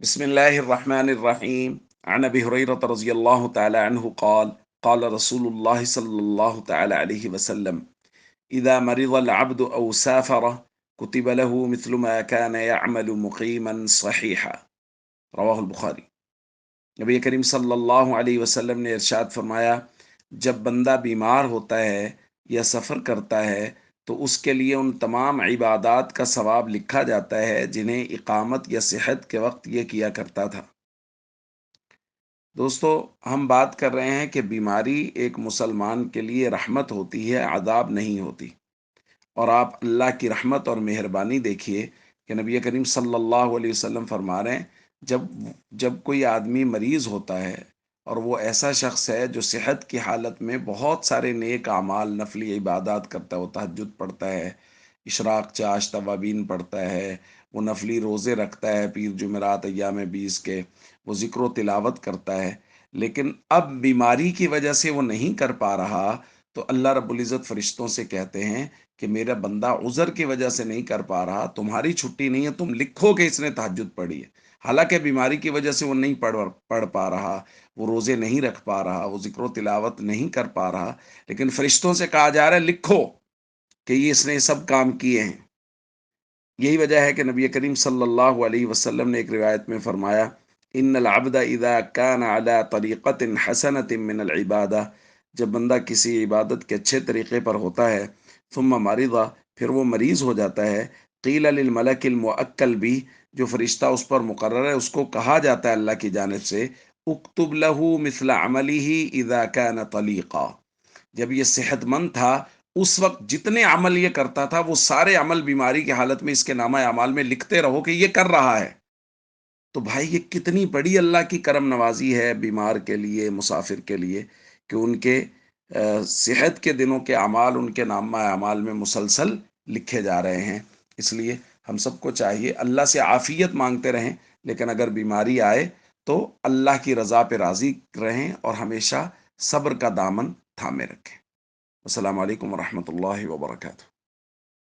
بسم الله الرحمن الرحيم. عن أبي هريرة رضي الله تعالى عنه قال قال رسول الله صلى الله تعالى عليه وسلم: إذا مرض العبد أو سافر كتب له مثل ما كان يعمل مقيما صحيحا. رواہ البخاری۔ نبی کریم صلی اللہ علیہ وسلم نے ارشاد فرمایا، جب بندہ بیمار ہوتا ہے یا سفر کرتا ہے تو اس کے لیے ان تمام عبادات کا ثواب لکھا جاتا ہے جنہیں اقامت یا صحت کے وقت یہ کیا کرتا تھا۔ دوستو، ہم بات کر رہے ہیں کہ بیماری ایک مسلمان کے لیے رحمت ہوتی ہے، عذاب نہیں ہوتی۔ اور آپ اللہ کی رحمت اور مہربانی دیکھیے کہ نبی کریم صلی اللہ علیہ وسلم فرما رہے ہیں، جب جب کوئی آدمی مریض ہوتا ہے اور وہ ایسا شخص ہے جو صحت کی حالت میں بہت سارے نیک اعمال نفلی عبادات کرتا ہے، وہ تہجد پڑھتا ہے، اشراق چاش توابین پڑھتا ہے، وہ نفلی روزے رکھتا ہے، پیر جمعرات ایام 20 کے، وہ ذکر و تلاوت کرتا ہے، لیکن اب بیماری کی وجہ سے وہ نہیں کر پا رہا، تو اللہ رب العزت فرشتوں سے کہتے ہیں کہ میرا بندہ عذر کی وجہ سے نہیں کر پا رہا، تمہاری چھٹی نہیں ہے، تم لکھو کہ اس نے تہجد پڑھی ہے۔ حالانکہ بیماری کی وجہ سے وہ نہیں پڑھ پا رہا، وہ روزے نہیں رکھ پا رہا، وہ ذکر و تلاوت نہیں کر پا رہا، لیکن فرشتوں سے کہا جا رہا ہے لکھو کہ یہ اس نے سب کام کیے ہیں۔ یہی وجہ ہے کہ نبی کریم صلی اللہ علیہ وسلم نے ایک روایت میں فرمایا، ان العبد اذا كان على طریقت حسنت من العبادہ، جب بندہ کسی عبادت کے اچھے طریقے پر ہوتا ہے، ثم مرض، پھر وہ مریض ہو جاتا ہے، قیل للملک الموکل بھی، جو فرشتہ اس پر مقرر ہے اس کو کہا جاتا ہے اللہ کی جانب سے، اکتب له مثل عمله اذا كان طلیقا، جب یہ صحت مند تھا اس وقت جتنے عمل یہ کرتا تھا وہ سارے عمل بیماری کی حالت میں اس کے نامہ اعمال میں لکھتے رہو کہ یہ کر رہا ہے۔ تو بھائی یہ کتنی بڑی اللہ کی کرم نوازی ہے بیمار کے لیے، مسافر کے لیے، کہ ان کے صحت کے دنوں کے اعمال ان کے نامہ اعمال میں مسلسل لکھے جا رہے ہیں۔ اس لیے ہم سب کو چاہیے اللہ سے عافیت مانگتے رہیں، لیکن اگر بیماری آئے تو اللہ کی رضا پہ راضی رہیں اور ہمیشہ صبر کا دامن تھامے رکھیں۔ السلام علیکم ورحمۃ اللہ وبرکاتہ۔